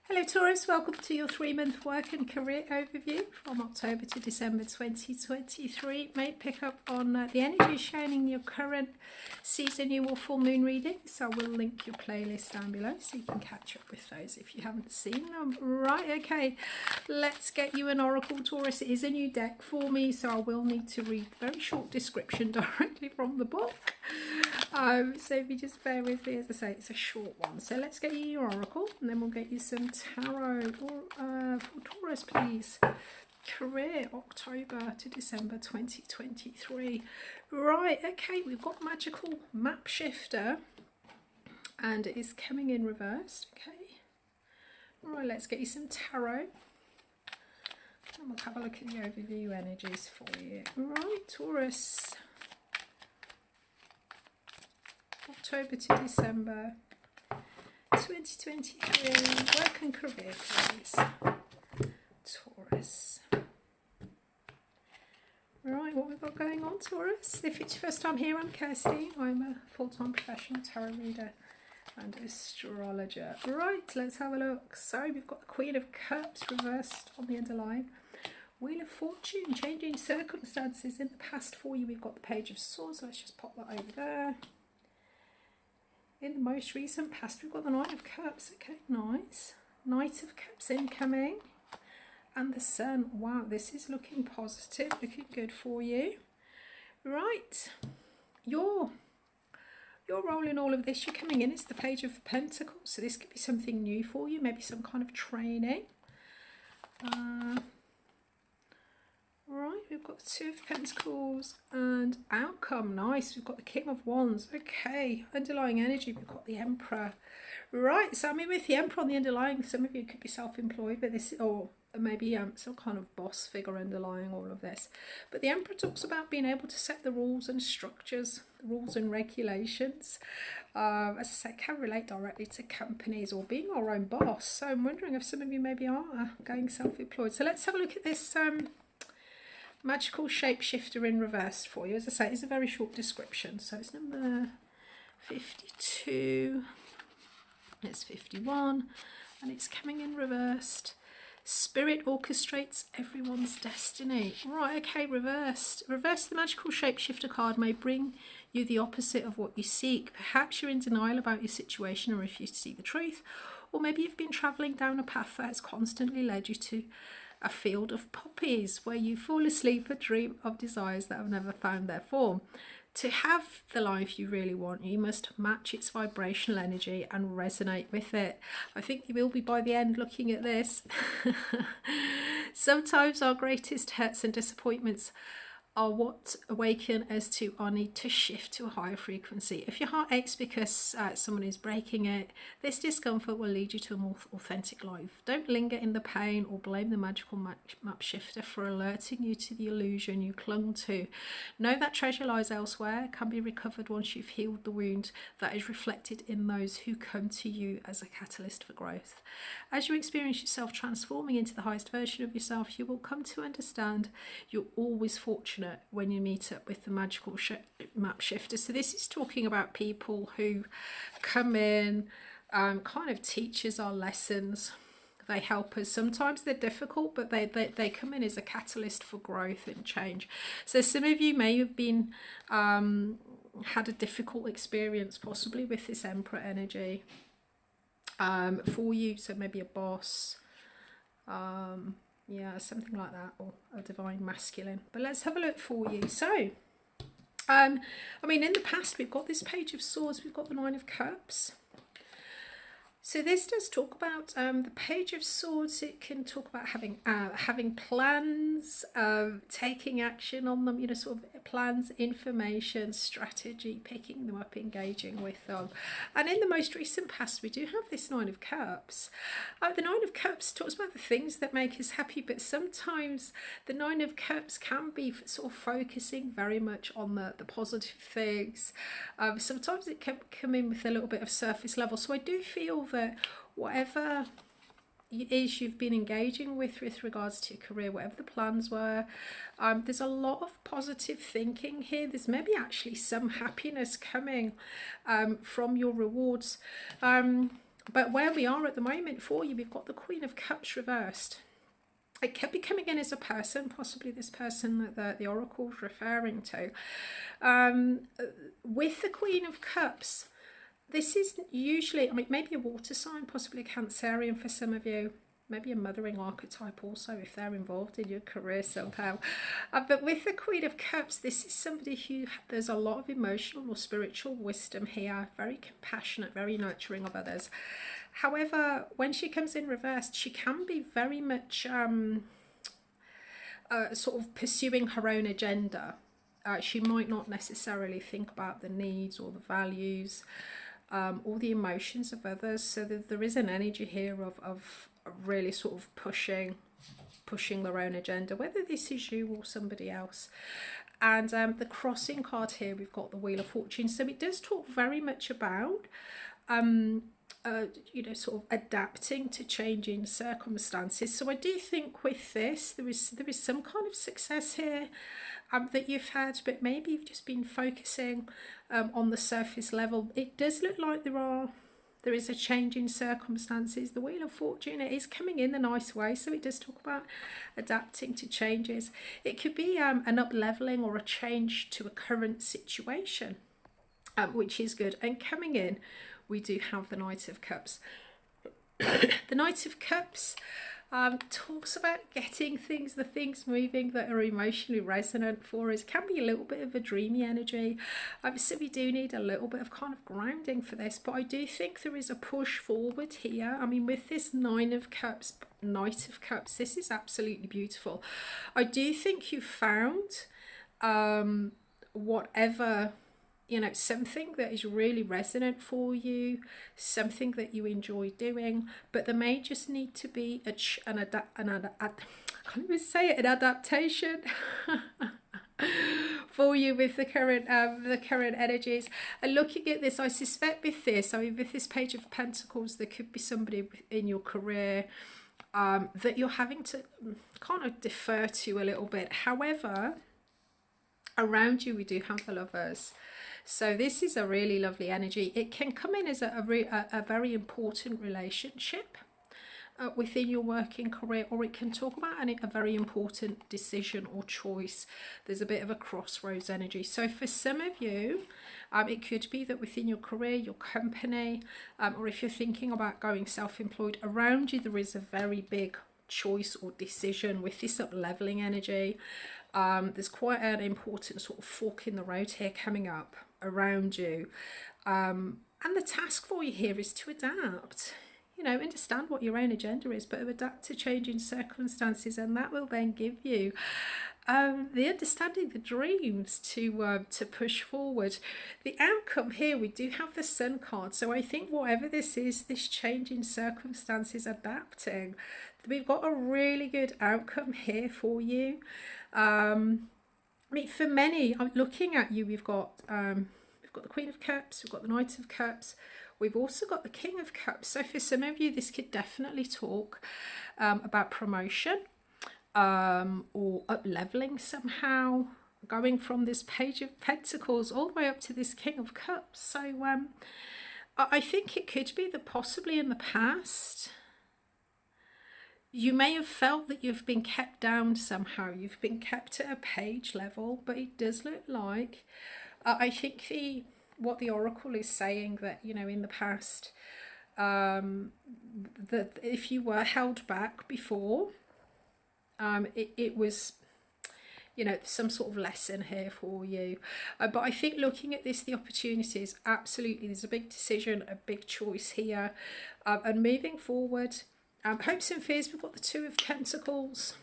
Hello Taurus, welcome to your 3-month work and career overview from October to December 2023. May pick up on the energy shown in your current season, new or full moon reading. So I will link your playlist down below so you can catch up with those if you haven't seen them. Right, okay, let's get you an oracle, Taurus. It is a new deck for me, so I will need to read a very short description directly from the book. So if you just bear with me, as I say, it's a short one. So let's get you your oracle and then we'll get you some tarot for Taurus, please. Career, October to December 2023. Right, okay, we've got magical map shifter and it is coming in reversed. Okay, all right, let's get you some tarot and we'll have a look at the overview energies for you. Right, Taurus, October to December 2023, work and career, please. Taurus. Right, what we've got going on, Taurus. If it's your first time here, I'm Kirstine. I'm a full-time professional tarot reader and astrologer. Right, let's have a look. So we've got the Queen of Cups reversed on the underline. Wheel of Fortune, changing circumstances in the past for you. We've got the Page of Swords. Let's just pop that over there. In the most recent past, we've got the Knight of Cups. Okay, nice. Knight of Cups incoming. And the Sun. Wow, this is looking positive, looking good for you. Right. Your role in all of this, you're coming in, it's the Page of Pentacles. So this could be something new for you, maybe some kind of training. Right, we've got the Two of Pentacles and outcome. Nice. We've got the King of Wands. Okay, underlying energy, we've got the Emperor. Right, so I mean with the Emperor on the underlying, some of you could be self-employed, but this, or maybe some kind of boss figure underlying all of this. But the Emperor talks about being able to set the rules and structures, the rules and regulations. As I say, can relate directly to companies or being our own boss. So I'm wondering if some of you maybe are going self-employed. So let's have a look at this magical shapeshifter in reverse for you. As I say, it's a very short description. So it's number 52, it's 51, and it's coming in reversed. Spirit orchestrates everyone's destiny. Right, okay, reversed. Reverse, the magical shapeshifter card may bring you the opposite of what you seek. Perhaps you're in denial about your situation and refuse to see the truth. Or maybe you've been travelling down a path that has constantly led you to a field of poppies where you fall asleep and dream of desires that have never found their form. To have the life you really want, you must match its vibrational energy and resonate with it. I think you will be by the end looking at this. Sometimes our greatest hurts and disappointments are what awaken us to our need to shift to a higher frequency. If your heart aches because someone is breaking it, this discomfort will lead you to a more authentic life. Don't linger in the pain or blame the magical map shifter for alerting you to the illusion you clung to. Know that treasure lies elsewhere, can be recovered once you've healed the wound that is reflected in those who come to you as a catalyst for growth. As you experience yourself transforming into the highest version of yourself, you will come to understand you're always fortunate when you meet up with the magical map shifter. So this is talking about people who come in, kind of teach us our lessons. They help us. Sometimes they're difficult, but they come in as a catalyst for growth and change. So some of you may have been had a difficult experience possibly with this Emperor energy for you. So maybe a boss, yeah, something like that, or a divine masculine. But let's have a look for you. So I mean, in the past we've got this Page of Swords, we've got the Nine of Cups. So this does talk about the Page of Swords. It can talk about having plans, taking action on them, you know, sort of plans, information, strategy, picking them up, engaging with them. And in the most recent past, we do have this Nine of Cups. The Nine of Cups talks about the things that make us happy, but sometimes the Nine of Cups can be sort of focusing very much on the positive things. Sometimes it can come in with a little bit of surface level. So I do feel that whatever it is you've been engaging with regards to your career, whatever the plans were, there's a lot of positive thinking here. There's maybe actually some happiness coming from your rewards. But where we are at the moment for you, we've got the Queen of Cups reversed. It could be coming in as a person, possibly this person that the oracle is referring to. With the Queen of Cups, this is usually, I mean, maybe a water sign, possibly a Cancerian for some of you, maybe a mothering archetype also if they're involved in your career somehow. But with the Queen of Cups, this is somebody who, there's a lot of emotional or spiritual wisdom here, very compassionate, very nurturing of others. However, when she comes in reversed, she can be very much sort of pursuing her own agenda. She might not necessarily think about the needs or the values or the emotions of others. So there is an energy here of really sort of pushing their own agenda, whether this is you or somebody else. And the crossing card here, we've got the Wheel of Fortune. So it does talk very much about you know, sort of adapting to changing circumstances. So I do think with this, there is some kind of success here that you've had, but maybe you've just been focusing on the surface level. It does look like there is a change in circumstances. The Wheel of Fortune, it is coming in a nice way, so it does talk about adapting to changes. It could be an up-leveling or a change to a current situation, which is good. And coming in, we do have the Knight of Cups. The Knight of Cups talks about getting the things moving that are emotionally resonant for us. Can be a little bit of a dreamy energy. So we do need a little bit of kind of grounding for this, but I do think there is a push forward here. I mean, with this Nine of Cups, Knight of Cups, this is absolutely beautiful. I do think you found whatever, you know, something that is really resonant for you, something that you enjoy doing, but there may just need to be an adaptation for you with the current energies. And looking at this, I suspect with this, I mean, with this Page of Pentacles, there could be somebody in your career that you're having to kind of defer to a little bit. However, around you, we do have the Lovers. So this is a really lovely energy. It can come in as a very important relationship within your working career, or it can talk about a very important decision or choice. There's a bit of a crossroads energy. So for some of you, it could be that within your career, your company, or if you're thinking about going self-employed, around you there is a very big choice or decision with this up-leveling energy. There's quite an important sort of fork in the road here coming up around you, and the task for you here is to adapt, you know, understand what your own agenda is, but adapt to changing circumstances, and that will then give you the understanding, the dreams to push forward. The outcome here, we do have the Sun card, so I think whatever this is, this change in circumstances, adapting, we've got a really good outcome here for you. I mean, for many, I'm looking at you, we've got the Queen of Cups, we've got the Knight of Cups, we've also got the King of Cups. So for some of you, this could definitely talk about promotion or up-leveling somehow, going from this Page of Pentacles all the way up to this King of Cups. So I think it could be that possibly in the past, you may have felt that you've been kept down somehow. You've been kept at a page level, but it does look like, I think what the Oracle is saying, that, you know, in the past, that if you were held back before, it was, you know, some sort of lesson here for you. But I think looking at this, the opportunities, absolutely, there's a big decision, a big choice here. And moving forward, hopes and fears, we've got the Two of Pentacles.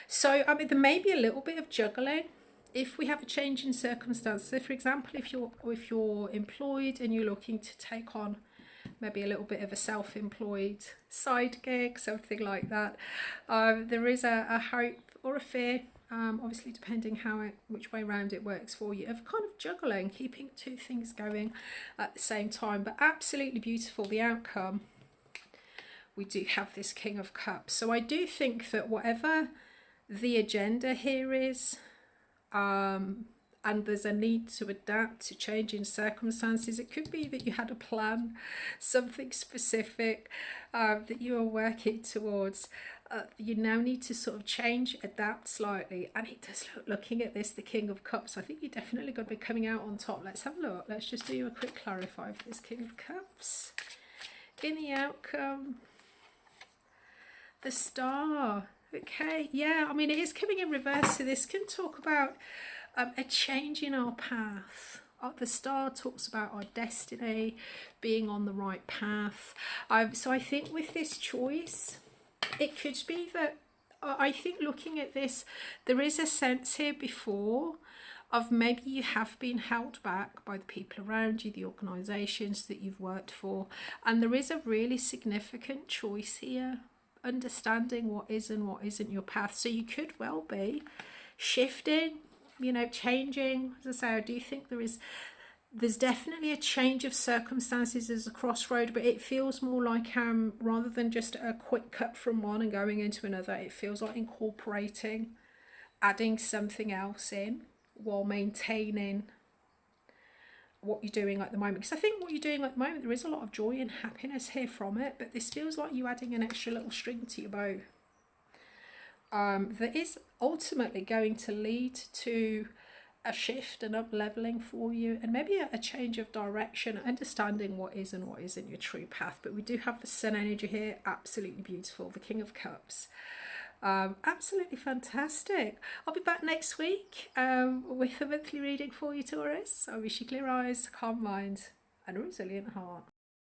So, I mean, there may be a little bit of juggling if we have a change in circumstances. So, for example, if you're employed and you're looking to take on maybe a little bit of a self-employed side gig, something like that, there is a hope or a fear, obviously depending which way around it works for you, of kind of juggling, keeping two things going at the same time. But absolutely beautiful, the outcome. We do have this King of Cups. So I do think that whatever the agenda here is, and there's a need to adapt to changing circumstances. It could be that you had a plan, something specific that you are working towards. You now need to sort of change, adapt slightly, and it does look, looking at this, the King of Cups, I think you're definitely going to be coming out on top. Let's have a look. Let's just do a quick clarify for this King of Cups. In the outcome, the Star. Okay, yeah, I mean, it is coming in reverse, so this can talk about a change in our path. The Star talks about our destiny, being on the right path. So I think with this choice, it could be that, I think looking at this, there is a sense here before of maybe you have been held back by the people around you, the organisations that you've worked for, and there is a really significant choice here, understanding what is and what isn't your path. So you could well be shifting, you know, changing. As I say, I do think there's definitely a change of circumstances as a crossroad, but it feels more like rather than just a quick cut from one and going into another, it feels like incorporating, adding something else in while maintaining what you're doing at the moment. Because I think what you're doing at the moment, there is a lot of joy and happiness here from it, but this feels like you adding an extra little string to your bow that is ultimately going to lead to a shift and up leveling for you, and maybe a change of direction, understanding what is and what isn't your true path. But we do have the Sun energy here, absolutely beautiful, the King of Cups. Absolutely fantastic. I'll be back next week with a monthly reading for you, Taurus. I wish you clear eyes, calm mind, and a resilient heart.